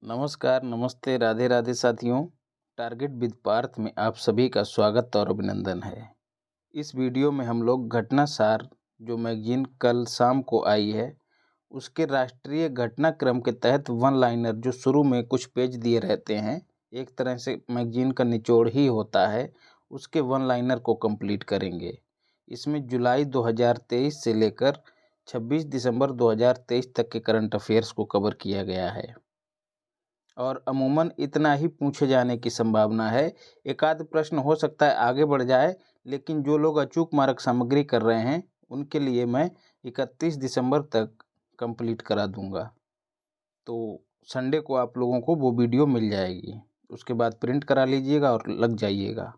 नमस्कार, नमस्ते, राधे राधे साथियों। टारगेट विद पार्थ में आप सभी का स्वागत और अभिनंदन है। इस वीडियो में हम लोग घटना सार जो मैगजीन कल शाम को आई है, उसके राष्ट्रीय घटनाक्रम के तहत वन लाइनर जो शुरू में कुछ पेज दिए रहते हैं, एक तरह से मैगजीन का निचोड़ ही होता है, उसके वन लाइनर को कंप्लीट करेंगे। इसमें जुलाई 2023 से लेकर 26 दिसंबर 2023 तक के करंट अफेयर्स को कवर किया गया है और अमूमन इतना ही पूछे जाने की संभावना है। एक आध प्रश्न हो सकता है आगे बढ़ जाए, लेकिन जो लोग अचूक मार्क सामग्री कर रहे हैं उनके लिए मैं 31 दिसंबर तक कंप्लीट करा दूंगा। तो संडे को आप लोगों को वो वीडियो मिल जाएगी, उसके बाद प्रिंट करा लीजिएगा और लग जाइएगा।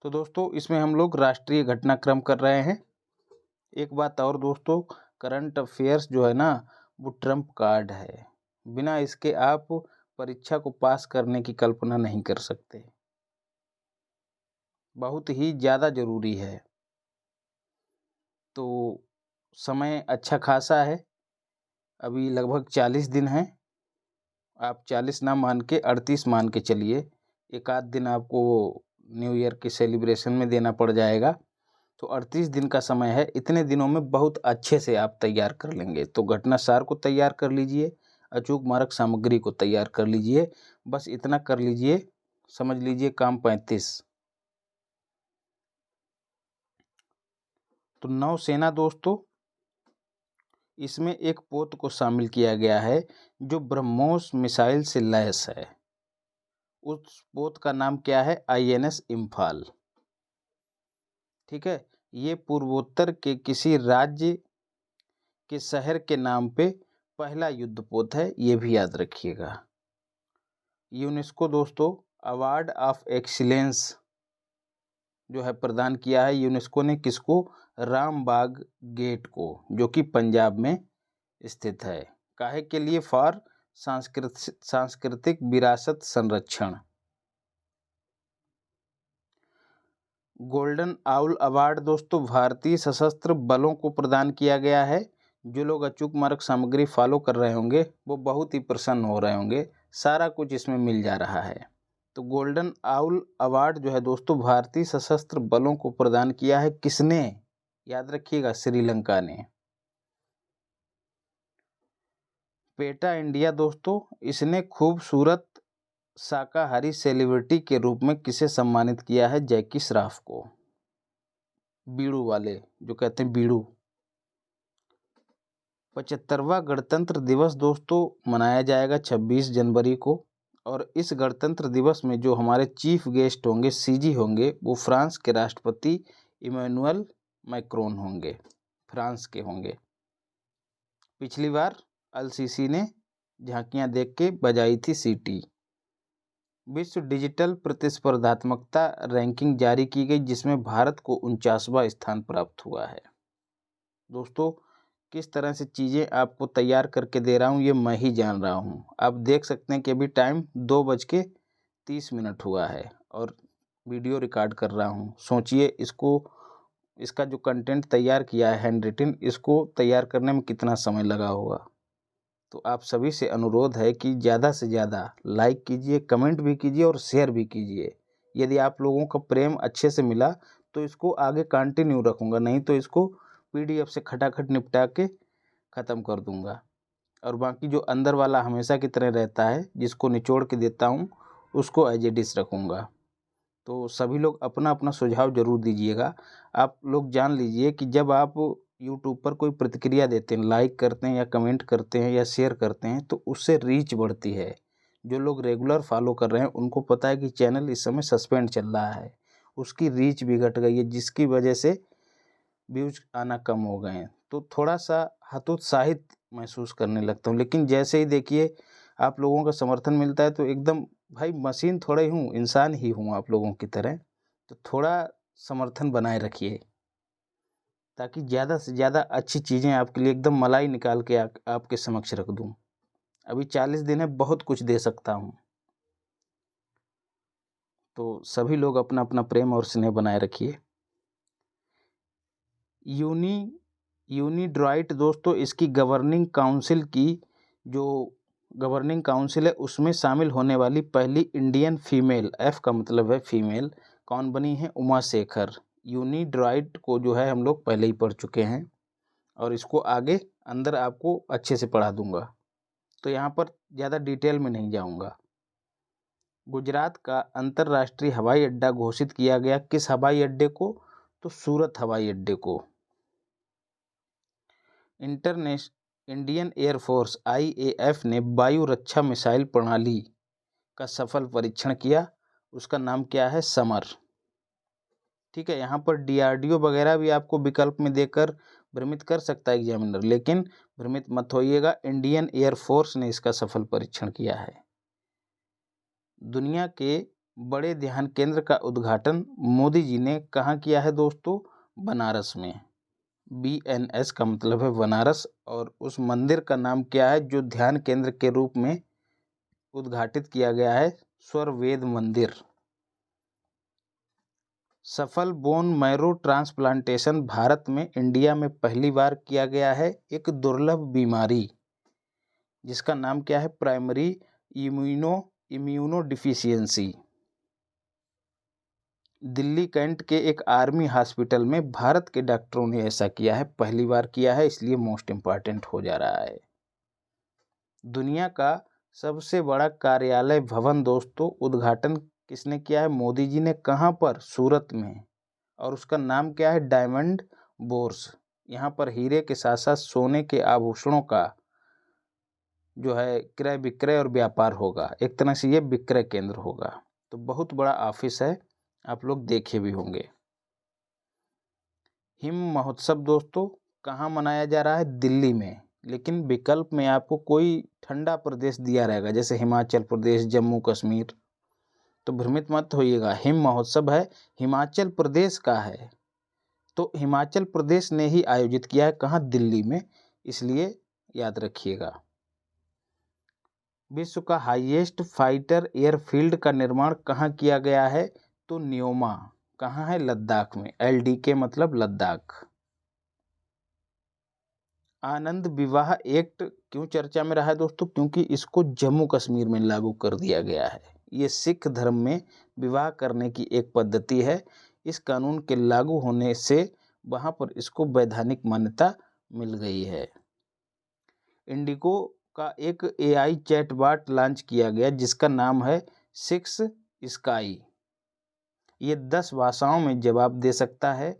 तो दोस्तों, इसमें हम लोग राष्ट्रीय घटनाक्रम कर रहे हैं। एक बात और दोस्तों, करंट अफेयर्स जो है ना, वो ट्रम्प कार्ड है। बिना इसके आप परीक्षा को पास करने की कल्पना नहीं कर सकते। बहुत ही ज़्यादा ज़रूरी है। तो समय अच्छा खासा है, अभी लगभग 40 दिन हैं। आप 40 ना मान के 38 मान के चलिए। एक आध दिन आपको न्यू ईयर के सेलिब्रेशन में देना पड़ जाएगा। तो 38 दिन का समय है। इतने दिनों में बहुत अच्छे से आप तैयार कर लेंगे। तो घटना सार को तैयार कर लीजिए, अचूक मार्क सामग्री को तैयार कर लीजिए। बस इतना कर लीजिए, समझ लीजिए काम 35। तो नौसेना दोस्तों, इसमें एक पोत को शामिल किया गया है जो ब्रह्मोस मिसाइल से लैस है। उस पोत का नाम क्या है? INS इम्फाल। ठीक है, ये पूर्वोत्तर के किसी राज्य के शहर के नाम पे पहला युद्धपोत है, ये भी याद रखिएगा। यूनेस्को दोस्तों अवार्ड ऑफ एक्सीलेंस जो है प्रदान किया है यूनेस्को ने, किसको? रामबाग गेट को, जो कि पंजाब में स्थित है। काहे के लिए? फॉर सांस्कृतिक विरासत संरक्षण। गोल्डन आउल अवार्ड दोस्तों भारतीय सशस्त्र बलों को प्रदान किया गया है। जो लोग अचूक मार्ग सामग्री फॉलो कर रहे होंगे वो बहुत ही प्रसन्न हो रहे होंगे, सारा कुछ इसमें मिल जा रहा है। तो गोल्डन आउल अवार्ड जो है दोस्तों भारतीय सशस्त्र बलों को प्रदान किया है। किसने? याद रखिएगा, श्रीलंका ने। पेटा इंडिया दोस्तों, इसने खूबसूरत शाकाहारी सेलिब्रिटी के रूप में किसे सम्मानित किया है? जैकी श्रॉफ को। बीड़ू वाले जो कहते हैं बीड़ू। 75वां गणतंत्र दिवस दोस्तों मनाया जाएगा 26 जनवरी को। और इस गणतंत्र दिवस में जो हमारे चीफ गेस्ट होंगे, CG होंगे, वो फ्रांस के राष्ट्रपति इमैनुअल मैक्रोन होंगे, फ्रांस के होंगे। पिछली बार LCC ने झांकियां देख के बजाई थी सीटी। विश्व डिजिटल प्रतिस्पर्धात्मकता रैंकिंग जारी की गई, जिसमें भारत को 49वां स्थान प्राप्त हुआ है। दोस्तों, किस तरह से चीज़ें आपको तैयार करके दे रहा हूँ ये मैं ही जान रहा हूँ। आप देख सकते हैं कि अभी टाइम 2:30 हुआ है और वीडियो रिकॉर्ड कर रहा हूँ। सोचिए इसका जो कंटेंट तैयार किया है हैंड रिटन, इसको तैयार करने में कितना समय लगा होगा। तो आप सभी से अनुरोध है कि ज़्यादा से ज़्यादा लाइक कीजिए, कमेंट भी कीजिए और शेयर भी कीजिए। यदि आप लोगों का प्रेम अच्छे से मिला तो इसको आगे कंटिन्यू रखूँगा, नहीं तो इसको PDF से खटाखट निपटा के ख़त्म कर दूँगा। और बाकी जो अंदर वाला हमेशा की तरह रहता है, जिसको निचोड़ के देता हूँ, उसको एज ए डिस रखूँगा। तो सभी लोग अपना अपना सुझाव ज़रूर दीजिएगा। आप लोग जान लीजिए कि जब आप यूट्यूब पर कोई प्रतिक्रिया देते हैं, लाइक करते हैं या कमेंट करते हैं या शेयर करते हैं, तो उससे रीच बढ़ती है। जो लोग रेगुलर फॉलो कर रहे हैं उनको पता है कि चैनल इस समय सस्पेंड चल रहा है, उसकी रीच भी घट गई है, जिसकी वजह से व्यूज आना कम हो गए हैं। तो थोड़ा सा हतोत्साहित महसूस करने लगता हूँ। लेकिन जैसे ही देखिए आप लोगों का समर्थन मिलता है तो एकदम, भाई मशीन थोड़ा ही हूँ, इंसान ही हूँ आप लोगों की तरह। तो थोड़ा समर्थन बनाए रखिए ताकि ज़्यादा से ज़्यादा अच्छी चीज़ें आपके लिए एकदम मलाई निकाल के आपके समक्ष रख दूँ। अभी 40 दिन है, बहुत कुछ दे सकता हूँ। तो सभी लोग अपना अपना प्रेम और स्नेह बनाए रखिए। यूनिड्रॉइट दोस्तों, इसकी गवर्निंग काउंसिल की जो गवर्निंग काउंसिल है उसमें शामिल होने वाली पहली इंडियन फीमेल, एफ का मतलब है फीमेल, कौन बनी है? उमा शेखर। यूनिड्राइट को जो है हम लोग पहले ही पढ़ चुके हैं और इसको आगे अंदर आपको अच्छे से पढ़ा दूंगा, तो यहाँ पर ज़्यादा डिटेल में नहीं जाऊंगा। गुजरात का अंतर्राष्ट्रीय हवाई अड्डा घोषित किया गया, किस हवाई अड्डे को? तो सूरत हवाई अड्डे को। इंडियन एयरफोर्स IAF ने वायु रक्षा मिसाइल प्रणाली का सफल परीक्षण किया, उसका नाम क्या है? समर। ठीक है, यहाँ पर DRDO वगैरह भी आपको विकल्प में देकर भ्रमित कर सकता है एग्जामिनर, लेकिन भ्रमित मत होइएगा, इंडियन एयरफोर्स ने इसका सफल परीक्षण किया है। दुनिया के बड़े ध्यान केंद्र का उद्घाटन मोदी जी ने कहाँ किया है दोस्तों? बनारस में। BNS का मतलब है बनारस, और उस मंदिर का नाम क्या है जो ध्यान केंद्र के रूप में उद्घाटित किया गया है? स्वर वेद मंदिर। सफल बोन मैरो ट्रांसप्लांटेशन भारत में इंडिया में पहली बार किया गया है, एक दुर्लभ बीमारी जिसका नाम क्या है? Primary immunodeficiency. Delhi Cantt के एक आर्मी हॉस्पिटल में भारत के डॉक्टरों ने ऐसा किया है, पहली बार किया है, इसलिए मोस्ट इम्पॉर्टेंट हो जा रहा है। दुनिया का सबसे बड़ा कार्यालय भवन दोस्तों उद्घाटन किसने किया है? मोदी जी ने। कहाँ पर? सूरत में, और उसका नाम क्या है? Diamond bourse. यहाँ पर हीरे के साथ साथ सोने के आभूषणों का जो है क्रय विक्रय और व्यापार होगा, एक तरह से ये विक्रय केंद्र होगा। तो बहुत बड़ा ऑफिस है, आप लोग देखे भी होंगे। हिम महोत्सव दोस्तों कहाँ मनाया जा रहा है? दिल्ली में, लेकिन विकल्प में आपको कोई ठंडा प्रदेश दिया रहेगा, जैसे हिमाचल प्रदेश, जम्मू कश्मीर, तो भ्रमित मत होइएगा। हिम महोत्सव है, हिमाचल प्रदेश का है, तो हिमाचल प्रदेश ने ही आयोजित किया है। कहाँ? दिल्ली में, इसलिए याद रखिएगा। विश्व का हाईएस्ट फाइटर एयरफील्ड का निर्माण कहाँ किया गया है? तो न्योमा। कहाँ है? लद्दाख में। LDK मतलब लद्दाख। आनंद विवाह एक्ट क्यों चर्चा में रहा है दोस्तों? क्योंकि इसको जम्मू कश्मीर में लागू कर दिया गया है। ये सिख धर्म में विवाह करने की एक पद्धति है। इस कानून के लागू होने से वहाँ पर इसको वैधानिक मान्यता मिल गई है। इंडिगो का एक AI चैटबॉट लॉन्च किया गया जिसका नाम है 6 स्काई। ये 10 भाषाओं में जवाब दे सकता है।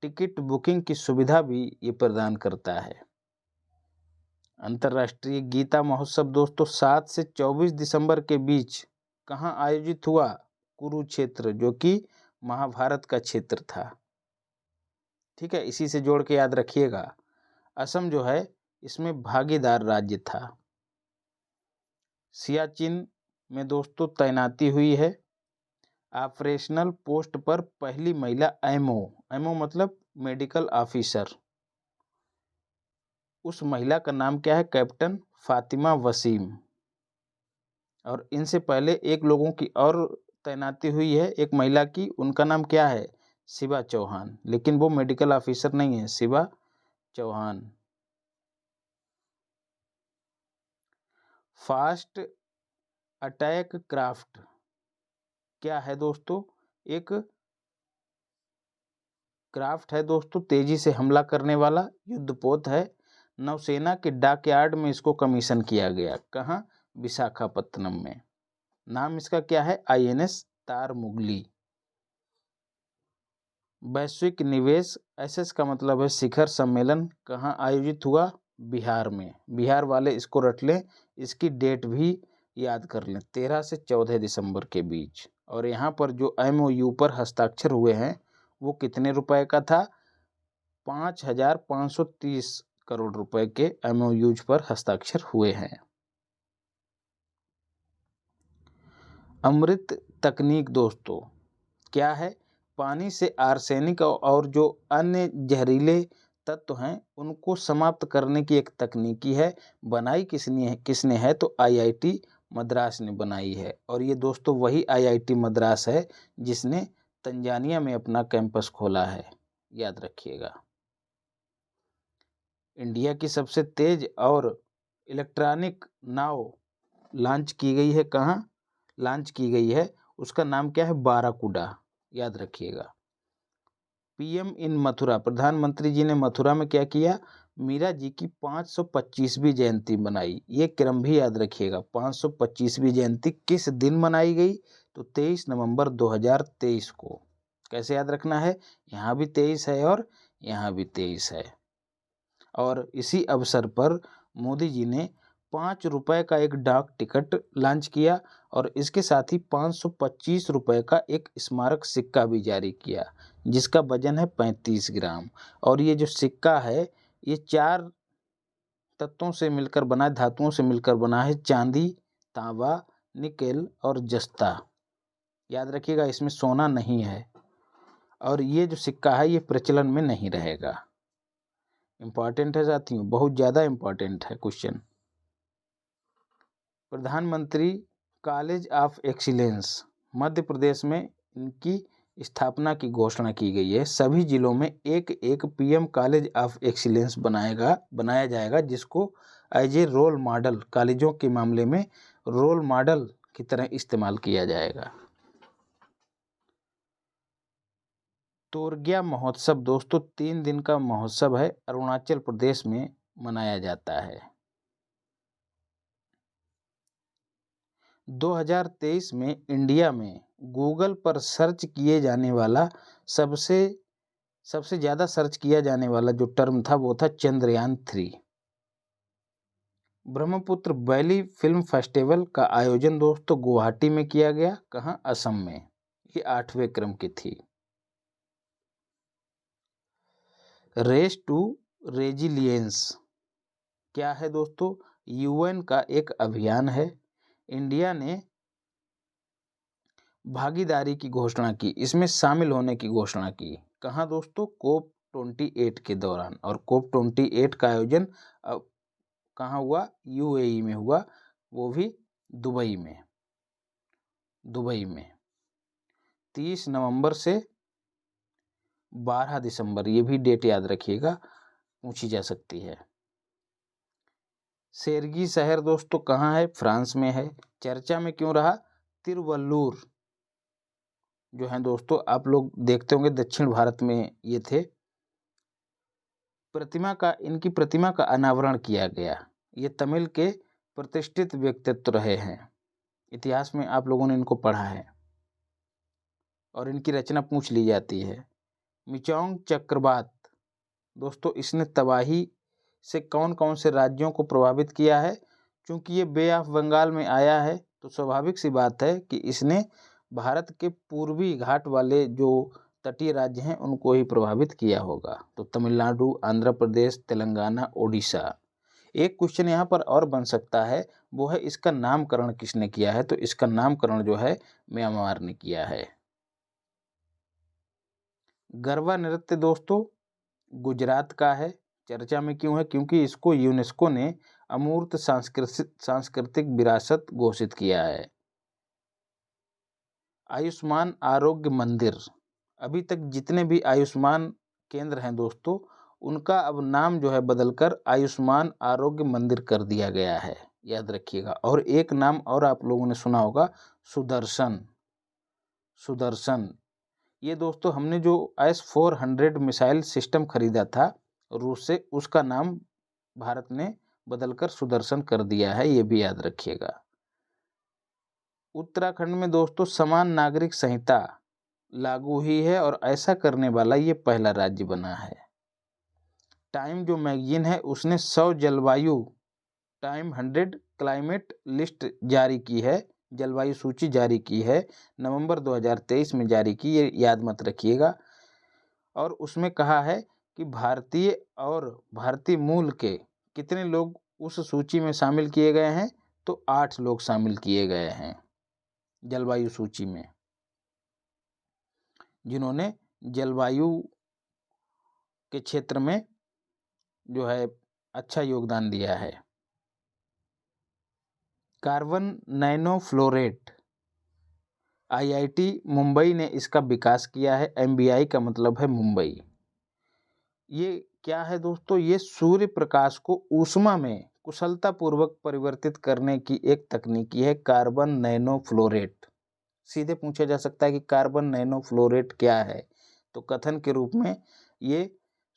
टिकट बुकिंग की सुविधा भी ये प्रदान करता है। अंतर्राष्ट्रीय गीता महोत्सव दोस्तों 7 से 24 दिसंबर के बीच कहाँ आयोजित हुआ? कुरुक्षेत्र, जो कि महाभारत का क्षेत्र था। ठीक है, इसी से जोड़ के याद रखिएगा। असम जो है इसमें भागीदार राज्य था। सियाचिन में दोस्तों तैनाती हुई है। ऑपरेशनल पोस्ट पर पहली महिला एमओ मतलब मेडिकल ऑफिसर, उस महिला का नाम क्या है? कैप्टन फातिमा वसीम। और इनसे पहले एक लोगों की और तैनाती हुई है, एक महिला की, उनका नाम क्या है? शिवा चौहान, लेकिन वो मेडिकल ऑफिसर नहीं है, Shiva Chauhan. Fast attack craft क्या है दोस्तों? एक क्राफ्ट है दोस्तों, तेजी से हमला करने वाला युद्धपोत है। नौसेना के डॉकयार्ड में इसको कमीशन किया गया। कहाँ? विशाखापत्तनम में। नाम इसका क्या है? INS तारमुगली। वैश्विक निवेश SS का मतलब है शिखर सम्मेलन कहाँ आयोजित हुआ? बिहार में। बिहार वाले इसको रट लें, इसकी डेट भी याद कर लें, 13 से 14 दिसंबर के बीच। और यहाँ पर जो MOU पर हस्ताक्षर हुए हैं वो कितने रुपए का था? 5,530 करोड़ रुपए के MOUs पर हस्ताक्षर हुए हैं। अमृत तकनीक दोस्तों क्या है? पानी से आर्सेनिक और जो अन्य जहरीले तत्व हैं उनको समाप्त करने की एक तकनीकी है। बनाई किसने है? तो IIT मद्रास ने बनाई है। और ये दोस्तों वही IIT मद्रास है जिसने तंजानिया में अपना कैंपस खोला है, याद रखिएगा। इंडिया की सबसे तेज और इलेक्ट्रॉनिक नाव लॉन्च की गई है। कहाँ लॉन्च की गई है? उसका नाम क्या है? बाराकूडा, याद रखिएगा। पीएम इन मथुरा, प्रधानमंत्री जी ने मथुरा में क्या किया? मीरा जी की 525वीं जयंती मनाई। ये क्रम भी याद रखिएगा। 525वीं जयंती किस दिन मनाई गई? तो 23 नवंबर 2023 को। कैसे याद रखना है? यहाँ भी 23 है और यहाँ भी 23 है। और इसी अवसर पर मोदी जी ने 5 रुपए का एक डाक टिकट लॉन्च किया और इसके साथ ही 525 रुपए का एक स्मारक सिक्का भी जारी किया, जिसका वजन है 35 ग्राम। और ये जो सिक्का है ये 4 तत्वों से मिलकर बना है, धातुओं से मिलकर बना है। चांदी, तांबा, निकेल और जस्ता। याद रखिएगा, इसमें सोना नहीं है। और ये जो सिक्का है ये प्रचलन में नहीं रहेगा। इंपॉर्टेंट है साथियों, बहुत ज़्यादा इंपॉर्टेंट है क्वेश्चन। प्रधानमंत्री college of excellence, Madhya Pradesh में इनकी स्थापना की घोषणा की गई है। सभी जिलों में एक एक पीएम कॉलेज ऑफ एक्सीलेंस बनाया जाएगा, जिसको एज ए रोल मॉडल, कॉलेजों के मामले में रोल मॉडल की तरह इस्तेमाल किया जाएगा। तोरग्या महोत्सव दोस्तों 3 दिन का महोत्सव है, अरुणाचल प्रदेश में मनाया जाता है। 2023 में इंडिया में गूगल पर सर्च किए जाने वाला सबसे ज़्यादा सर्च किया जाने वाला जो टर्म था वो था Chandrayaan 3। Brahmaputra valley film festival का आयोजन दोस्तों गुवाहाटी में किया गया। कहाँ? असम में। ये 8वें क्रम की थी। रेस टू रेजिलियंस क्या है दोस्तों? यूएन का एक अभियान है। इंडिया ने भागीदारी की घोषणा की, इसमें शामिल होने की घोषणा की। कहाँ दोस्तों? कोप 28 के दौरान। और कोप 28 का आयोजन कहाँ हुआ? यूएई में हुआ, वो भी दुबई में। 30 नवंबर से 12 दिसंबर, ये भी डेट याद रखिएगा, पूछी जा सकती है। सेरगी शहर दोस्तों कहाँ है? फ्रांस में है। चर्चा में क्यों रहा? तिरुवल्लुर जो है दोस्तों, आप लोग देखते होंगे दक्षिण भारत में ये थे। इनकी प्रतिमा का अनावरण किया गया। ये तमिल के प्रतिष्ठित व्यक्तित्व रहे हैं। इतिहास में आप लोगों ने इनको पढ़ा है और इनकी रचना पूछ ली जाती है। मिचोंग चक्रवात दोस्तों, इसने तबाही से कौन कौन से राज्यों को प्रभावित किया है? क्योंकि ये बे ऑफ बंगाल में आया है तो स्वाभाविक सी बात है कि इसने भारत के पूर्वी घाट वाले जो तटीय राज्य हैं उनको ही प्रभावित किया होगा। तो तमिलनाडु, आंध्र प्रदेश, तेलंगाना, ओडिशा। एक क्वेश्चन यहाँ पर और बन सकता है, वो है इसका नामकरण किसने किया है? तो इसका नामकरण जो है म्यांमार ने किया है। गरबा नृत्य दोस्तों गुजरात का है। चर्चा में क्यों है? क्योंकि इसको यूनेस्को ने अमूर्त सांस्कृतिक विरासत घोषित किया है। आयुष्मान आरोग्य मंदिर, अभी तक जितने भी आयुष्मान केंद्र हैं दोस्तों, उनका अब नाम जो है बदलकर आयुष्मान आरोग्य मंदिर कर दिया गया है, याद रखिएगा। और एक नाम और आप लोगों ने सुना होगा, सुदर्शन। ये दोस्तों हमने जो S-400 मिसाइल सिस्टम खरीदा था रूस से, उसका नाम भारत ने बदलकर सुदर्शन कर दिया है, ये भी याद रखिएगा। उत्तराखंड में दोस्तों समान नागरिक संहिता लागू हुई है और ऐसा करने वाला ये पहला राज्य बना है। टाइम जो मैगजीन है उसने 100 जलवायु टाइम 100 क्लाइमेट लिस्ट जारी की है, जलवायु सूची जारी की है, नवंबर 2023 में जारी की, ये याद मत रखिएगा। और उसमें कहा है कि भारतीय मूल के कितने लोग उस सूची में शामिल किए गए हैं? तो 8 लोग शामिल किए गए हैं जलवायु सूची में, जिन्होंने जलवायु के क्षेत्र में जो है अच्छा योगदान दिया है। कार्बन नैनोफ्लोरेट, आईआईटी मुंबई ने इसका विकास किया है। MBI का मतलब है मुंबई। ये क्या है दोस्तों? ये सूर्य प्रकाश को ऊष्मा में कुशलतापूर्वक परिवर्तित करने की एक तकनीकी है कार्बन नैनोफ्लोरेट। सीधे पूछा जा सकता है कि कार्बन नैनोफ्लोरेट क्या है, तो कथन के रूप में ये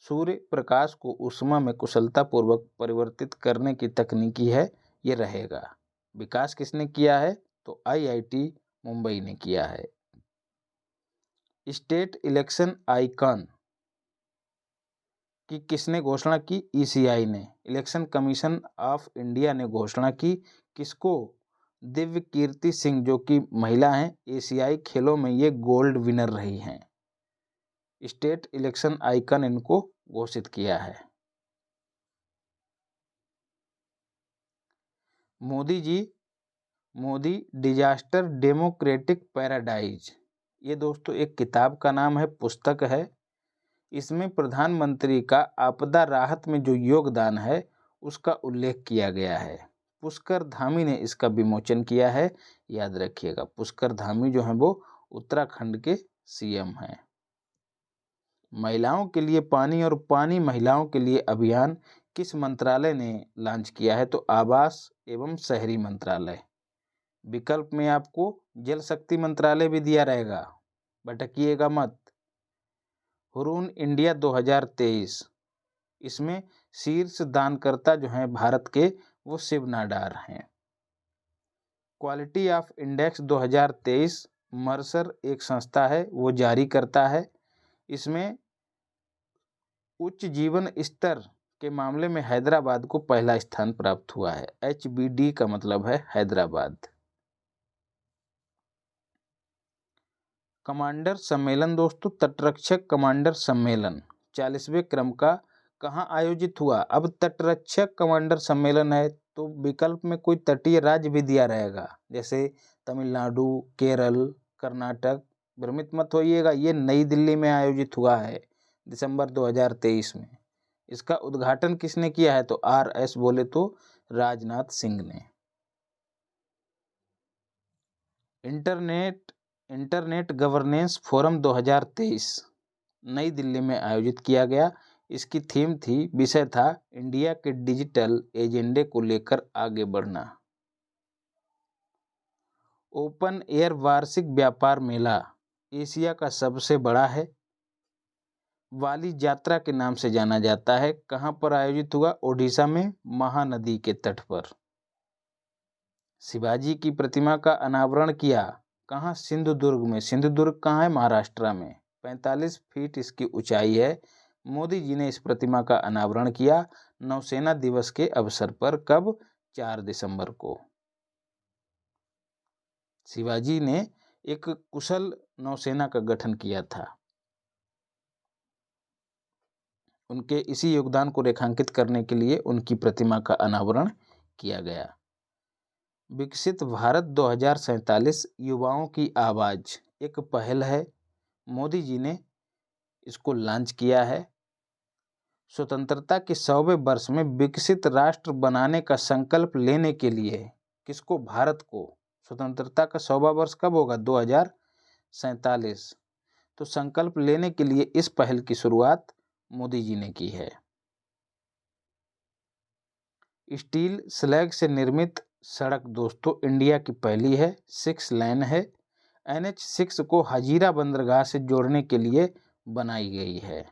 सूर्य प्रकाश को ऊष्मा में कुशलतापूर्वक परिवर्तित करने की तकनीकी है, ये रहेगा। विकास किसने किया है, तो IIT मुंबई ने किया है। स्टेट इलेक्शन आइकॉन की किसने घोषणा की, ECI ने। इलेक्शन कमीशन ऑफ इंडिया ने घोषणा की, किसको, दिव्य कीर्ति सिंह जो कि महिला हैं, एशियाई खेलों में ये गोल्ड विनर रही हैं। स्टेट इलेक्शन आइकन इनको घोषित किया है। मोदी डिजास्टर डेमोक्रेटिक पैराडाइज, ये दोस्तों एक किताब का नाम है, पुस्तक है। इसमें प्रधानमंत्री का आपदा राहत में जो योगदान है उसका उल्लेख किया गया है। पुष्कर धामी ने इसका विमोचन किया है, याद रखिएगा। पुष्कर धामी जो हैं वो उत्तराखंड के CM हैं। महिलाओं के लिए पानी और पानी महिलाओं के लिए अभियान किस मंत्रालय ने लॉन्च किया है, तो आवास एवं शहरी मंत्रालय। विकल्प में आपको जल शक्ति मंत्रालय भी दिया रहेगा, भटकिएगा मत। हुरून इंडिया 2023, इसमें शीर्ष दानकर्ता जो हैं भारत के, वो शिव नाडार हैं। क्वालिटी ऑफ इंडेक्स 2023 मर्सर एक संस्था है, वो जारी करता है। इसमें उच्च जीवन स्तर के मामले में हैदराबाद को पहला स्थान प्राप्त हुआ है। HBD का मतलब है हैदराबाद। कमांडर सम्मेलन दोस्तों, तटरक्षक कमांडर सम्मेलन 40वें क्रम का कहाँ आयोजित हुआ। अब तटरक्षक कमांडर सम्मेलन है तो विकल्प में कोई तटीय राज्य भी दिया रहेगा, जैसे तमिलनाडु, केरल, कर्नाटक। भ्रमित मत होइएगा, ये नई दिल्ली में आयोजित हुआ है दिसंबर 2023 में। इसका उद्घाटन किसने किया है, तो RS बोले तो राजनाथ सिंह ने। इंटरनेट गवर्नेंस फोरम 2023 नई दिल्ली में आयोजित किया गया। इसकी थीम थी, विषय था इंडिया के डिजिटल एजेंडे को लेकर आगे बढ़ना। ओपन एयर वार्षिक व्यापार मेला एशिया का सबसे बड़ा है, वाली यात्रा के नाम से जाना जाता है। कहाँ पर आयोजित हुआ, ओडिशा में महानदी के तट पर। शिवाजी की प्रतिमा का अनावरण किया, कहाँ, सिंधुदुर्ग में। सिंधुदुर्ग कहाँ है, महाराष्ट्र में। 45 फीट इसकी ऊंचाई है। मोदी जी ने इस प्रतिमा का अनावरण किया नौसेना दिवस के अवसर पर। कब, 4 दिसंबर को। शिवाजी ने एक कुशल नौसेना का गठन किया था। उनके इसी योगदान को रेखांकित करने के लिए उनकी प्रतिमा का अनावरण किया गया। विकसित भारत 2047 युवाओं की आवाज़ एक पहल है, मोदी जी ने इसको लॉन्च किया है। स्वतंत्रता के 100वें वर्ष में विकसित राष्ट्र बनाने का संकल्प लेने के लिए किसको, भारत को। स्वतंत्रता का 100वां वर्ष कब होगा, 2047। तो संकल्प लेने के लिए इस पहल की शुरुआत मोदी जी ने की है। स्टील स्लैग से निर्मित सड़क दोस्तों इंडिया की पहली है, 6 लेन है। NH6 को हजीरा बंदरगाह से जोड़ने के लिए बनाई गई है।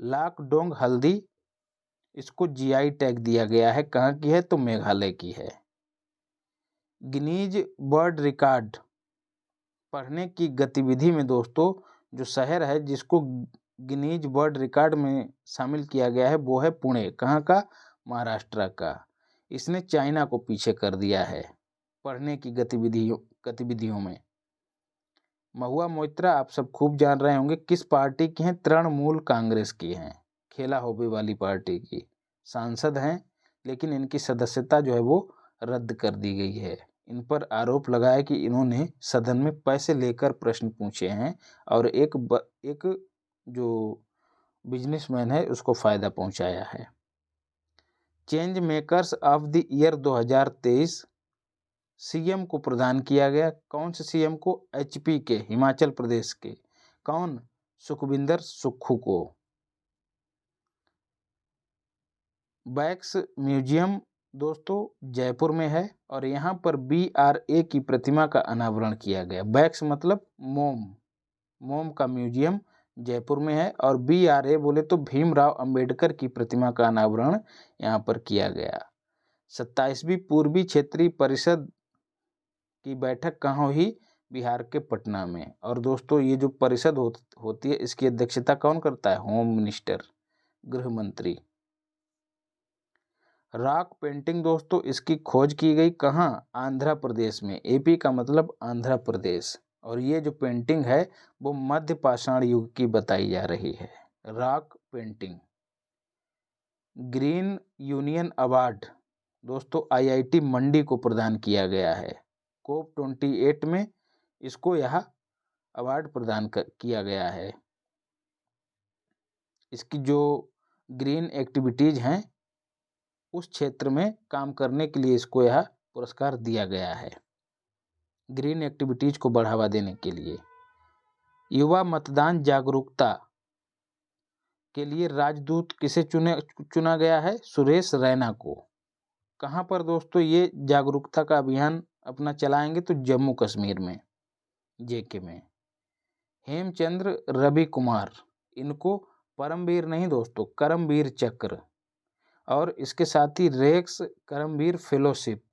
लाकडोंग हल्दी, इसको GI टैग दिया गया है, कहाँ की है, तो मेघालय की है। गिनीज वर्ल्ड रिकॉर्ड पढ़ने की गतिविधि में दोस्तों जो शहर है जिसको गिनीज वर्ल्ड रिकॉर्ड में शामिल किया गया है वो है पुणे। कहाँ का, महाराष्ट्र का। इसने चाइना को पीछे कर दिया है पढ़ने की गतिविधियों में। महुआ मोइत्रा आप सब खूब जान रहे होंगे किस पार्टी की हैं, तृणमूल कांग्रेस की हैं, खेला होबे वाली पार्टी की सांसद हैं, लेकिन इनकी सदस्यता जो है वो रद्द कर दी गई है। इन पर आरोप लगाया कि इन्होंने सदन में पैसे लेकर प्रश्न पूछे हैं और एक जो बिजनेसमैन है उसको फ़ायदा पहुंचाया है। Change makers of the year 2023 CM को प्रदान किया गया। कौन से CM को, HP के, हिमाचल प्रदेश के। कौन, सुखविंदर सुक्खू को। वैक्स म्यूजियम दोस्तों जयपुर में है और यहाँ पर BRA की प्रतिमा का अनावरण किया गया। वैक्स मतलब मोम का म्यूजियम जयपुर में है और BRA बोले तो भीमराव अंबेडकर की प्रतिमा का अनावरण यहाँ पर किया गया। 27वीं पूर्वी क्षेत्रीय परिषद की बैठक कहाँ हुई? बिहार के पटना में। और दोस्तों ये जो परिषद होती है इसकी अध्यक्षता कौन करता है? होम मिनिस्टर, गृह मंत्री। रॉक पेंटिंग दोस्तों इसकी खोज की गई कहाँ? आंध्र प्रदेश में। AP का मतलब आंध्र प्रदेश। और ये जो पेंटिंग है वो मध्य पाषाण युग की बताई जा रही है। Rock painting. Green union award दोस्तों IIT मंडी को प्रदान किया गया है। COP28 में इसको यह अवार्ड प्रदान किया गया है। इसकी जो ग्रीन एक्टिविटीज़ हैं उस क्षेत्र में काम करने के लिए इसको यह पुरस्कार दिया गया है, ग्रीन एक्टिविटीज़ को बढ़ावा देने के लिए। युवा मतदान जागरूकता के लिए राजदूत किसे चुना गया है? सुरेश रैना को। कहाँ पर दोस्तों ये जागरूकता का अभियान अपना चलाएंगे? तो जम्मू कश्मीर में, JK में। हेमचंद्र रवि कुमार, इनको परमवीर नहीं दोस्तों, करमवीर चक्र और इसके साथ ही रेक्स करमवीर फेलोशिप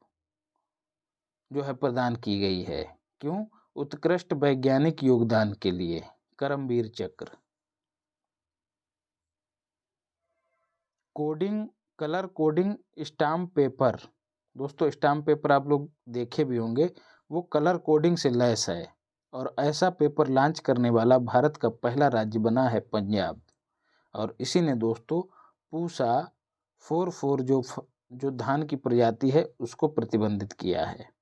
जो है प्रदान की गई है। क्यों? उत्कृष्ट वैज्ञानिक योगदान के लिए करमवीर चक्र। Coding, colour coding stamp paper दोस्तों, स्टाम्प पेपर आप लोग देखे भी होंगे, वो कलर कोडिंग से लैस है और ऐसा पेपर लॉन्च करने वाला भारत का पहला राज्य बना है पंजाब। और इसी ने दोस्तों पूसा 44 जो धान की प्रजाति है उसको प्रतिबंधित किया है।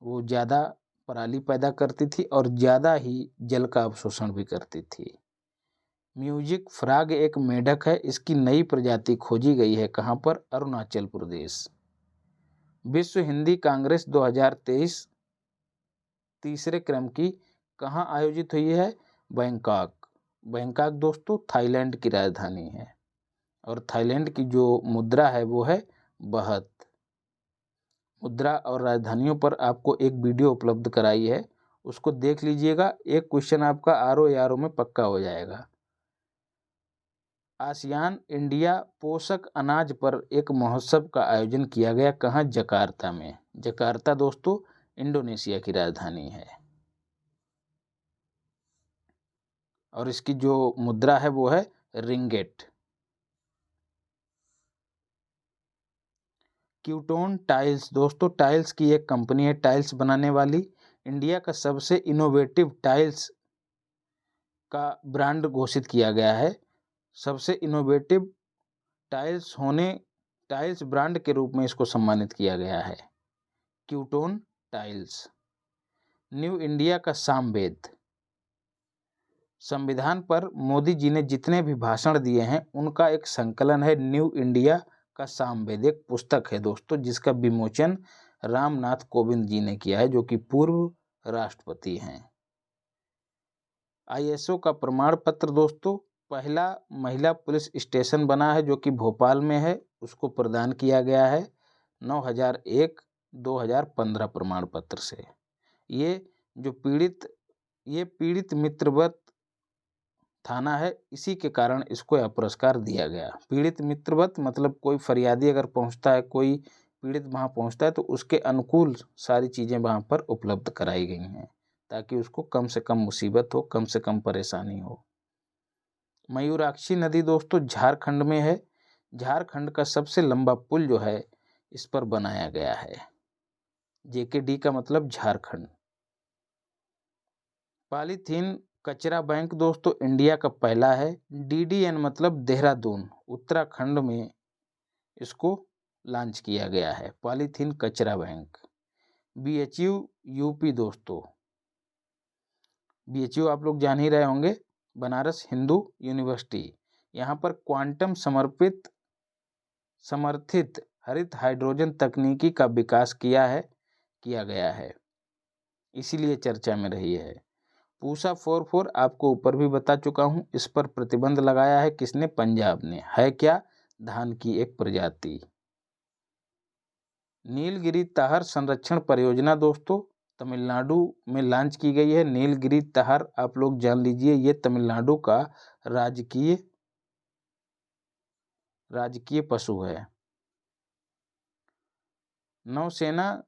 वो ज़्यादा पराली पैदा करती थी और ज़्यादा ही जल का अवशोषण भी करती थी। म्यूजिक फ्रॉग एक मेढक है, इसकी नई प्रजाति खोजी गई है कहाँ पर? अरुणाचल प्रदेश। विश्व हिंदी कांग्रेस 2023 तीसरे क्रम की कहाँ आयोजित हुई है? बैंकॉक दोस्तों थाईलैंड की राजधानी है और थाईलैंड की जो मुद्रा है वो है बहत। मुद्रा और राजधानियों पर आपको एक वीडियो उपलब्ध कराई है, उसको देख लीजिएगा। एक क्वेश्चन आपका RO में पक्का हो जाएगा। आसियान इंडिया पोषक अनाज पर एक महोत्सव का आयोजन किया गया कहाँ? जकार्ता में। जकार्ता दोस्तों इंडोनेशिया की राजधानी है और इसकी जो मुद्रा है वो है रिंगेट। क्यूटोन टाइल्स दोस्तों टाइल्स की एक कंपनी है, टाइल्स बनाने वाली। इंडिया का सबसे इनोवेटिव टाइल्स का ब्रांड घोषित किया गया है। सबसे इनोवेटिव टाइल्स ब्रांड के रूप में इसको सम्मानित किया गया है, क्यूटोन टाइल्स। न्यू इंडिया का सामवेद, संविधान पर मोदी जी ने जितने भी भाषण दिए हैं उनका एक संकलन है न्यू इंडिया का सामवेद। एक पुस्तक है दोस्तों जिसका विमोचन रामनाथ कोविंद जी ने किया है जो कि पूर्व राष्ट्रपति हैं। ISO का प्रमाण पत्र दोस्तों पहला महिला पुलिस स्टेशन बना है जो कि भोपाल में है, उसको प्रदान किया गया है 9001-2015 प्रमाण पत्र से। ये पीड़ित मित्रवत थाना है, इसी के कारण इसको यह पुरस्कार दिया गया। पीड़ित मित्रवत मतलब कोई फरियादी अगर पहुंचता है, कोई पीड़ित वहाँ पहुंचता है तो उसके अनुकूल सारी चीज़ें वहाँ पर उपलब्ध कराई गई हैं ताकि उसको कम से कम मुसीबत हो, कम से कम परेशानी हो। मयूराक्षी नदी दोस्तों झारखंड में है। झारखंड का सबसे लंबा पुल जो है इस पर बनाया गया है। JKD का मतलब झारखंड। पॉलीथीन कचरा बैंक दोस्तों इंडिया का पहला है। DDN मतलब देहरादून, उत्तराखंड में इसको लॉन्च किया गया है, पॉलीथीन कचरा बैंक। BHU UP दोस्तों, BHU आप लोग जान ही रहे होंगे, बनारस हिंदू यूनिवर्सिटी। यहाँ पर क्वांटम समर्थित हरित हाइड्रोजन तकनीकी का विकास किया गया है, इसीलिए चर्चा में रही है। पूसा 44 आपको ऊपर भी बता चुका हूँ, इस पर प्रतिबंध लगाया है किसने? पंजाब ने। है क्या? धान की एक प्रजाति। नीलगिरी तहर संरक्षण परियोजना दोस्तों तमिलनाडु में लॉन्च की गई है। नीलगिरी तहर आप लोग जान लीजिए, ये तमिलनाडु का राजकीय पशु है। नौसेना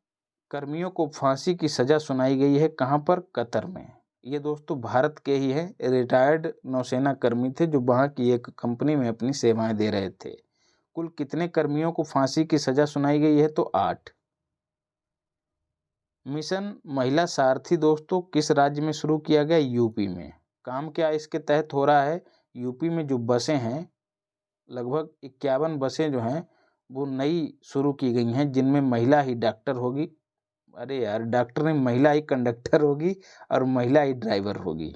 कर्मियों को फांसी की सजा सुनाई गई है, कहां पर? कतर में। ये दोस्तों भारत के ही है, रिटायर्ड नौसेना कर्मी थे जो वहां की एक कंपनी में अपनी सेवाएं दे रहे थे। कुल कितने कर्मियों को फांसी की सजा सुनाई गई है? तो 8। मिशन महिला सारथी दोस्तों किस राज्य में शुरू किया गया? यूपी में। काम क्या इसके तहत हो रहा है? यूपी में जो बसें हैं, लगभग 51 बसें जो हैं वो नई शुरू की गई हैं, जिनमें महिला ही डॉक्टर होगी। अरे यार, डॉक्टर नहीं, महिला ही कंडक्टर होगी और महिला ही ड्राइवर होगी।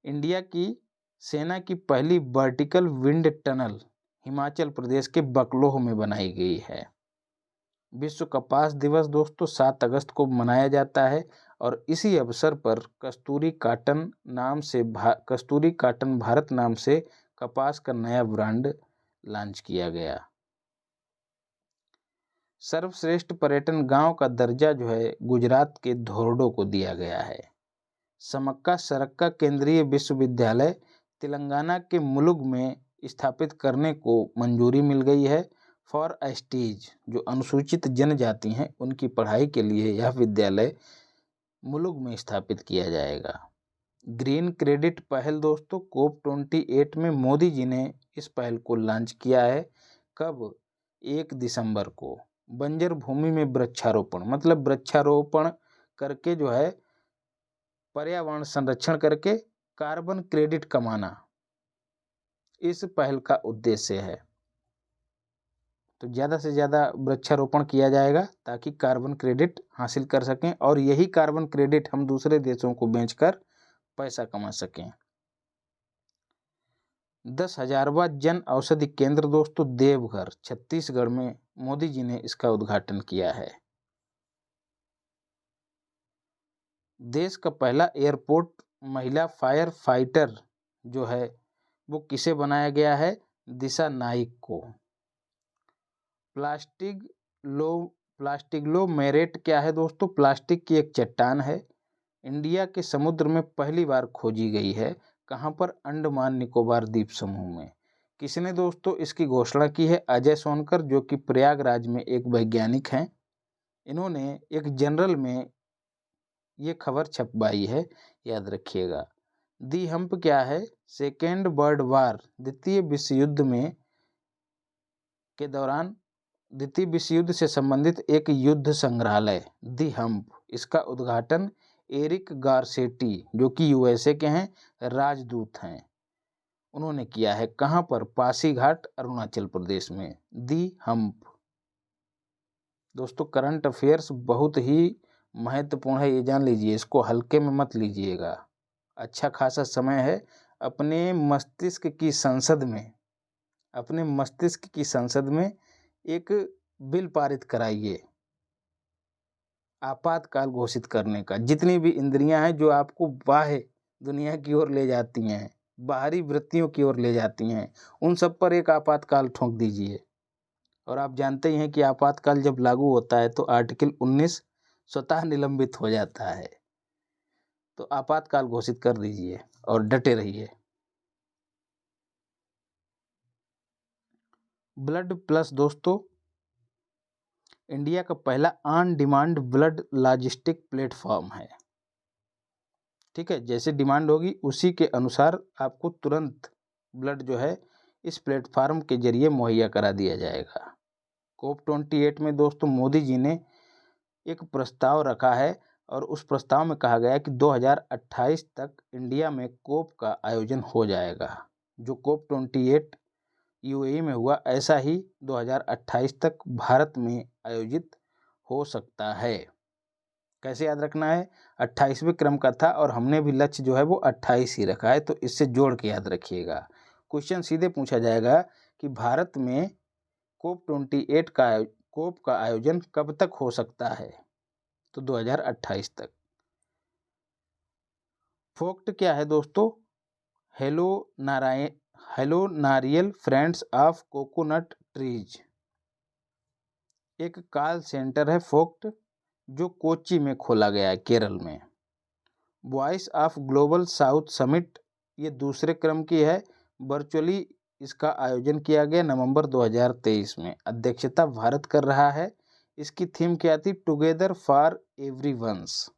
इंडिया की सेना की पहली vertical wind tunnel Himachal Pradesh के बकलोह में बनाई गई है। विश्व कपास दिवस दोस्तों 7 अगस्त को मनाया जाता है और इसी अवसर पर कस्तूरी काटन भारत नाम से कपास का नया ब्रांड लॉन्च किया गया। सर्वश्रेष्ठ पर्यटन गांव का दर्जा जो है गुजरात के धोर्डो को दिया गया है। समक्का सरक्का केंद्रीय विश्वविद्यालय तेलंगाना के मुलुगु में स्थापित करने को मंजूरी मिल गई है। फॉर एस्टीज जो अनुसूचित जनजाति हैं उनकी पढ़ाई के लिए यह विद्यालय मुलुगु में स्थापित किया जाएगा। ग्रीन क्रेडिट पहल दोस्तों COP28 में मोदी जी ने इस पहल को लॉन्च किया है। कब? 1 दिसंबर को। बंजर भूमि में वृक्षारोपण, मतलब वृक्षारोपण करके जो है पर्यावरण संरक्षण करके कार्बन क्रेडिट कमाना, इस पहल का उद्देश्य है। तो ज़्यादा से ज़्यादा वृक्षारोपण किया जाएगा ताकि कार्बन क्रेडिट हासिल कर सकें और यही कार्बन क्रेडिट हम दूसरे देशों को बेचकर पैसा कमा सकें। 10,000वां जन औषधि केंद्र दोस्तों देवघर छत्तीसगढ़ में मोदी जी ने इसका उद्घाटन किया है। देश का पहला एयरपोर्ट महिला फायर फाइटर जो है वो किसे बनाया गया है? दिशा नाइक को। प्लास्टिग्लोमेरेट क्या है दोस्तों? प्लास्टिक की एक चट्टान है। इंडिया के समुद्र में पहली बार खोजी गई है, कहाँ पर? अंडमान निकोबार द्वीप समूह में। किसने दोस्तों इसकी घोषणा की है? अजय सोनकर, जो कि प्रयागराज में एक वैज्ञानिक हैं। इन्होंने एक जर्नल में ये खबर छपवाई है, याद रखिएगा। दी हम्प क्या है? सेकेंड वर्ल्ड वार द्वितीय विश्व युद्ध से संबंधित एक युद्ध संग्रहालय दी हम्प, इसका उद्घाटन एरिक गारसेटी जो कि यूएसए के हैं, राजदूत हैं, उन्होंने किया है। कहाँ पर? पासीघाट अरुणाचल प्रदेश में। दी हम्प दोस्तों करंट अफेयर्स बहुत ही महत्वपूर्ण है, ये जान लीजिए, इसको हल्के में मत लीजिएगा। अच्छा खासा समय है। अपने मस्तिष्क की संसद में एक बिल पारित कराइए आपातकाल घोषित करने का। जितनी भी इंद्रियां हैं जो आपको बाह्य दुनिया की ओर ले जाती हैं, बाहरी वृत्तियों की ओर ले जाती हैं, उन सब पर एक आपातकाल ठोक दीजिए। और आप जानते ही हैं कि आपातकाल जब लागू होता है तो आर्टिकल 19 स्वतः निलंबित हो जाता है। तो आपातकाल घोषित कर दीजिए और डटे रहिए। ब्लड प्लस दोस्तों इंडिया का पहला on demand blood logistic platform है। ठीक है, जैसे डिमांड होगी उसी के अनुसार आपको तुरंत ब्लड जो है इस प्लेटफॉर्म के जरिए मुहैया करा दिया जाएगा। COP28 में दोस्तों मोदी जी ने एक प्रस्ताव रखा है और उस प्रस्ताव में कहा गया कि 2028 तक इंडिया में कोप का आयोजन हो जाएगा। जो COP28 यूएई में हुआ, ऐसा ही 2028 तक भारत में आयोजित हो सकता है। कैसे याद रखना है? 28वें क्रम का था और हमने भी लक्ष्य जो है वो 28 ही रखा है, तो इससे जोड़ के याद रखिएगा। क्वेश्चन सीधे पूछा जाएगा कि भारत में COP28 का आयोजन कब तक हो सकता है? तो 2028 तक। फोक्ट क्या है दोस्तों? हेलो नारियल फ्रेंड्स ऑफ कोकोनट ट्रीज एक कॉल सेंटर है फोक्ट जो कोच्चि में खोला गया है केरल में। Voice of global south summit ये दूसरे क्रम की है। वर्चुअली इसका आयोजन किया गया नवंबर 2023 में। अध्यक्षता भारत कर रहा है। इसकी थीम क्या थी? Together for everyone's.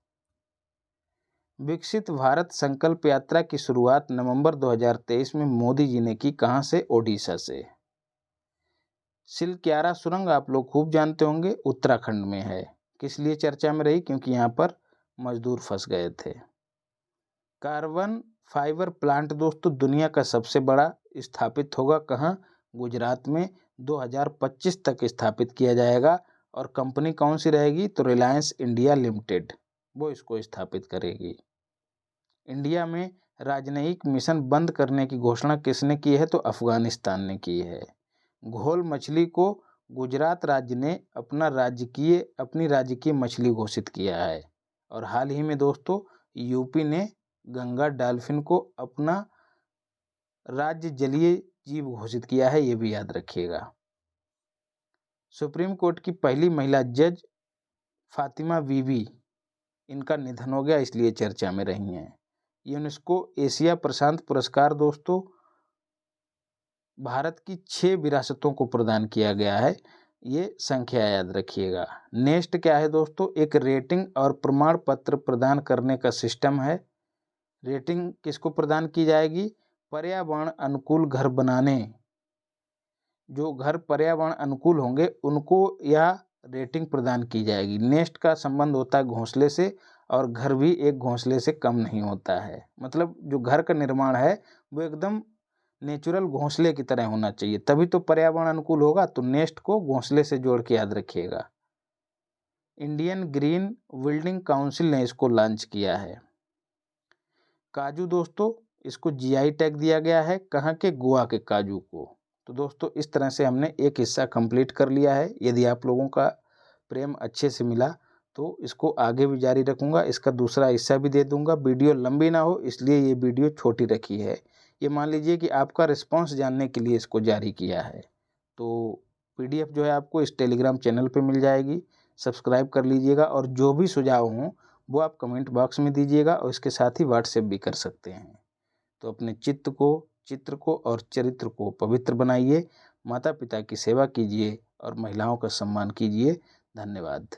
विकसित भारत संकल्प यात्रा की शुरुआत नवंबर 2023 में मोदी जी ने की। कहाँ से? ओडिशा से। सिलक्यारा सुरंग आप लोग खूब जानते होंगे, उत्तराखंड में है। किस लिए चर्चा में रही? क्योंकि यहाँ पर मजदूर फंस गए थे। कार्बन फाइबर प्लांट दोस्तों दुनिया का सबसे बड़ा स्थापित होगा। कहाँ? गुजरात में 2025 तक स्थापित किया जाएगा। और कंपनी कौन सी रहेगी? तो रिलायंस इंडिया लिमिटेड वो इसको स्थापित करेगी। इंडिया में राजनयिक मिशन बंद करने की घोषणा किसने की है? तो अफगानिस्तान ने की है। घोल मछली को गुजरात राज्य ने अपनी राजकीय मछली घोषित किया है। और हाल ही में दोस्तों यूपी ने गंगा डॉल्फिन को अपना राज्य जलीय जीव घोषित किया है, ये भी याद रखिएगा। सुप्रीम कोर्ट की पहली महिला जज फातिमा बीबी, इनका निधन हो गया, इसलिए चर्चा में रही हैं। यूनेस्को एशिया प्रशांत पुरस्कार दोस्तों भारत की 6 विरासतों को प्रदान किया गया है, ये संख्या याद रखिएगा। नेस्ट क्या है दोस्तों? एक रेटिंग और प्रमाण पत्र प्रदान करने का सिस्टम है। रेटिंग किसको प्रदान की जाएगी? पर्यावरण अनुकूल घर बनाने, जो घर पर्यावरण अनुकूल होंगे उनको यह रेटिंग प्रदान की जाएगी। नेस्ट का संबंध होता है घोंसले से, और घर भी एक घोंसले से कम नहीं होता है। मतलब जो घर का निर्माण है वो एकदम नेचुरल घोंसले की तरह होना चाहिए, तभी तो पर्यावरण अनुकूल होगा। तो नेस्ट को घोंसले से जोड़ के याद रखिएगा। इंडियन ग्रीन बिल्डिंग काउंसिल ने इसको लॉन्च किया है। काजू दोस्तों इसको जीआई टैग दिया गया है। कहाँ के? गोवा के काजू को। तो दोस्तों इस तरह से हमने एक हिस्सा कंप्लीट कर लिया है। यदि आप लोगों का प्रेम अच्छे से मिला तो इसको आगे भी जारी रखूँगा। इसका दूसरा हिस्सा भी दे दूँगा। वीडियो लंबी ना हो इसलिए ये वीडियो छोटी रखी है। ये मान लीजिए कि आपका रिस्पांस जानने के लिए इसको जारी किया है। तो पीडीएफ जो है आपको इस टेलीग्राम चैनल पे मिल जाएगी। सब्सक्राइब कर लीजिएगा और जो भी सुझाव हों वो आप कमेंट बॉक्स में दीजिएगा और इसके साथ ही व्हाट्सएप भी कर सकते हैं। तो अपने चित्र को और चरित्र को पवित्र बनाइए। माता पिता की सेवा कीजिए और महिलाओं का सम्मान कीजिए। धन्यवाद।